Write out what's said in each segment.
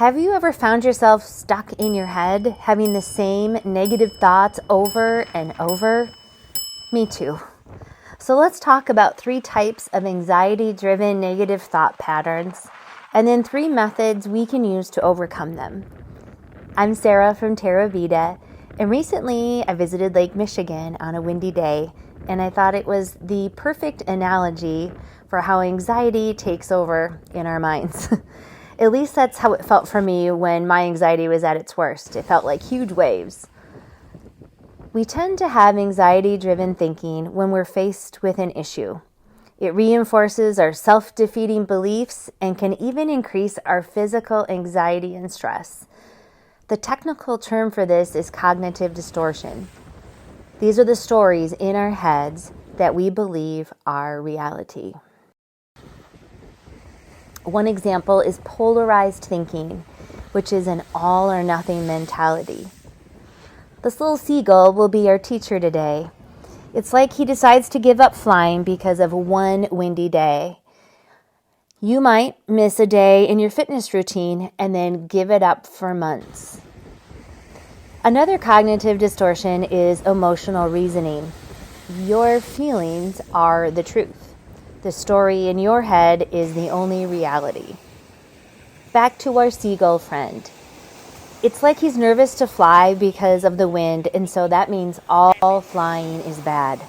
Have you ever found yourself stuck in your head, having the same negative thoughts over and over? Me too. So let's talk about 3 types of anxiety-driven negative thought patterns, and then 3 methods we can use to overcome them. I'm Sarah from Terra Vita, and recently I visited Lake Michigan on a windy day, and I thought it was the perfect analogy for how anxiety takes over in our minds. At least that's how it felt for me when my anxiety was at its worst. It felt like huge waves. We tend to have anxiety-driven thinking when we're faced with an issue. It reinforces our self-defeating beliefs and can even increase our physical anxiety and stress. The technical term for this is cognitive distortion. These are the stories in our heads that we believe are reality. One example is polarized thinking, which is an all or nothing mentality. This little seagull will be our teacher today. It's like he decides to give up flying because of one windy day. You might miss a day in your fitness routine and then give it up for months. Another cognitive distortion is emotional reasoning. Your feelings are the truth. The story in your head is the only reality. Back to our seagull friend. It's like he's nervous to fly because of the wind, and so that means all flying is bad.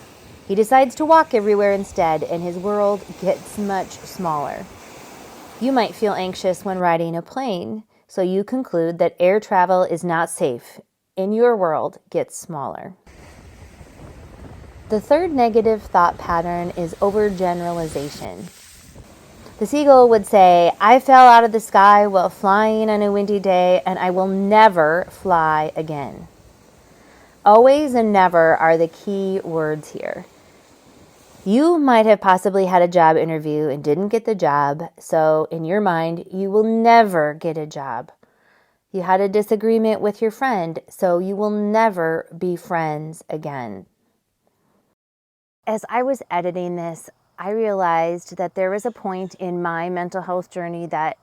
He decides to walk everywhere instead, and his world gets much smaller. You might feel anxious when riding a plane, so you conclude that air travel is not safe, and your world gets smaller. The third negative thought pattern is overgeneralization. The seagull would say, I fell out of the sky while flying on a windy day, and I will never fly again. Always and never are the key words here. You might have possibly had a job interview and didn't get the job, so in your mind, you will never get a job. You had a disagreement with your friend, so you will never be friends again. As I was editing this, I realized that there was a point in my mental health journey that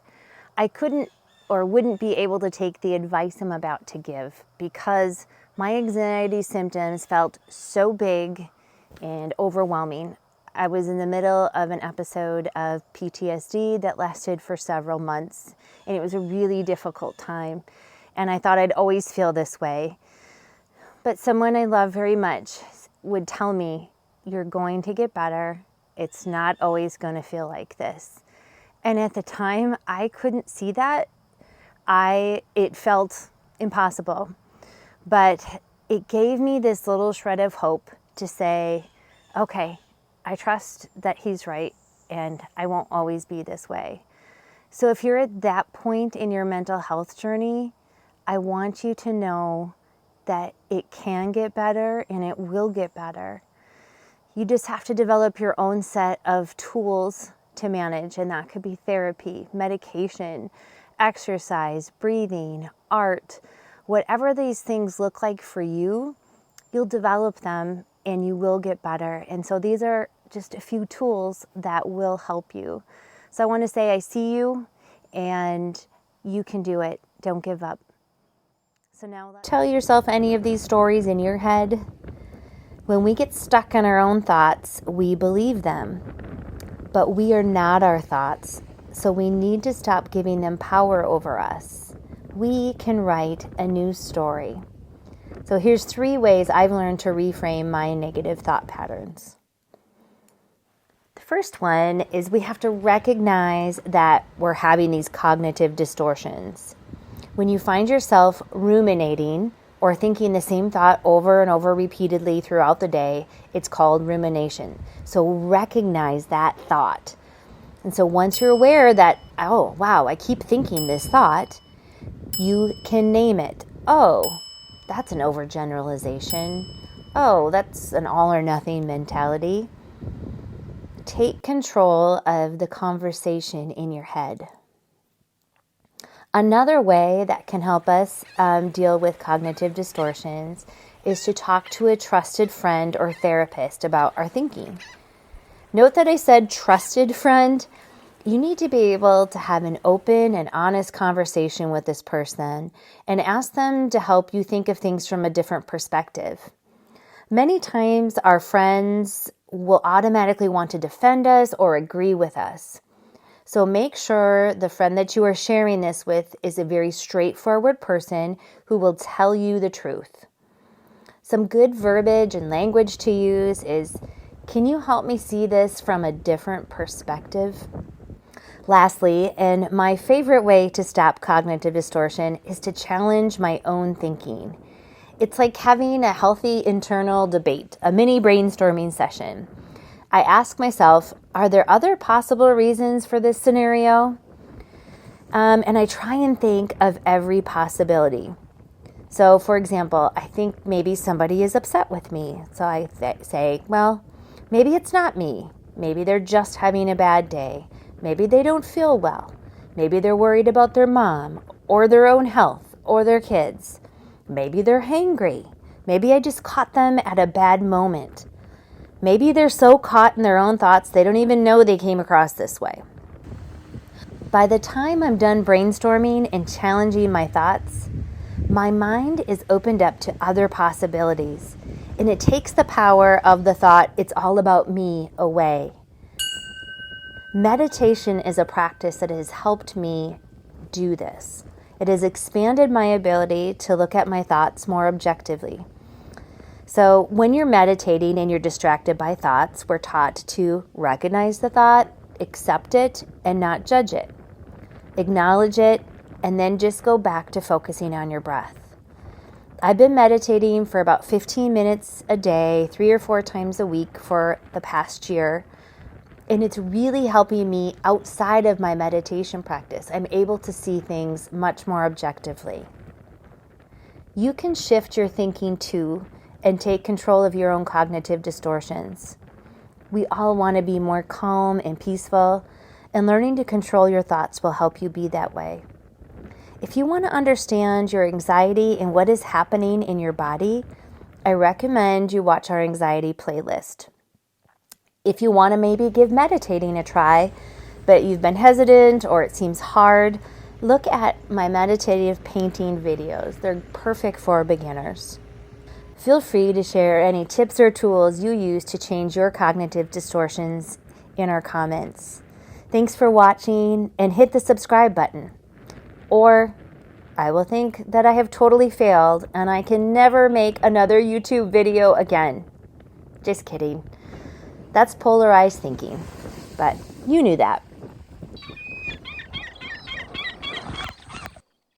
I couldn't or wouldn't be able to take the advice I'm about to give because my anxiety symptoms felt so big and overwhelming. I was in the middle of an episode of PTSD that lasted for several months, and it was a really difficult time, and I thought I'd always feel this way. But someone I love very much would tell me, you're going to get better. It's not always going to feel like this. And at the time, I couldn't see that. It felt impossible. But it gave me this little shred of hope to say, okay, I trust that he's right and I won't always be this way. So if you're at that point in your mental health journey, I want you to know that it can get better and it will get better. You just have to develop your own set of tools to manage, and that could be therapy, medication, exercise, breathing, art. Whatever these things look like for you, you'll develop them and you will get better. And so these are just a few tools that will help you. So I want to say I see you and you can do it. Don't give up. So now tell yourself any of these stories in your head. When we get stuck in our own thoughts, we believe them. But we are not our thoughts, so we need to stop giving them power over us. We can write a new story. So here's 3 ways I've learned to reframe my negative thought patterns. The first one is we have to recognize that we're having these cognitive distortions. When you find yourself ruminating or thinking the same thought over and over repeatedly throughout the day, it's called rumination. So recognize that thought. And so once you're aware that, oh, wow, I keep thinking this thought, you can name it. Oh, that's an overgeneralization. Oh, that's an all or nothing mentality. Take control of the conversation in your head. Another way that can help us deal with cognitive distortions is to talk to a trusted friend or therapist about our thinking. Note that I said trusted friend. You need to be able to have an open and honest conversation with this person and ask them to help you think of things from a different perspective. Many times our friends will automatically want to defend us or agree with us. So make sure the friend that you are sharing this with is a very straightforward person who will tell you the truth. Some good verbiage and language to use is, "Can you help me see this from a different perspective?" Lastly, and my favorite way to stop cognitive distortion is to challenge my own thinking. It's like having a healthy internal debate, a mini brainstorming session. I ask myself, are there other possible reasons for this scenario? And I try and think of every possibility. So, for example, I think maybe somebody is upset with me. So I say, well, maybe it's not me. Maybe they're just having a bad day. Maybe they don't feel well. Maybe they're worried about their mom or their own health or their kids. Maybe they're hangry. Maybe I just caught them at a bad moment. Maybe they're so caught in their own thoughts they don't even know they came across this way. By the time I'm done brainstorming and challenging my thoughts, my mind is opened up to other possibilities, and it takes the power of the thought, "It's all about me," away. Meditation is a practice that has helped me do this. It has expanded my ability to look at my thoughts more objectively. So when you're meditating and you're distracted by thoughts, we're taught to recognize the thought, accept it, and not judge it. Acknowledge it, and then just go back to focusing on your breath. I've been meditating for about 15 minutes a day, 3 or 4 times a week for the past year, and it's really helping me outside of my meditation practice. I'm able to see things much more objectively. You can shift your thinking too and take control of your own cognitive distortions. We all want to be more calm and peaceful, and learning to control your thoughts will help you be that way. If you want to understand your anxiety and what is happening in your body, I recommend you watch our anxiety playlist. If you want to maybe give meditating a try, but you've been hesitant or it seems hard, look at my meditative painting videos. They're perfect for beginners. Feel free to share any tips or tools you use to change your cognitive distortions in our comments. Thanks for watching, and hit the subscribe button. Or I will think that I have totally failed and I can never make another YouTube video again. Just kidding. That's polarized thinking, but you knew that.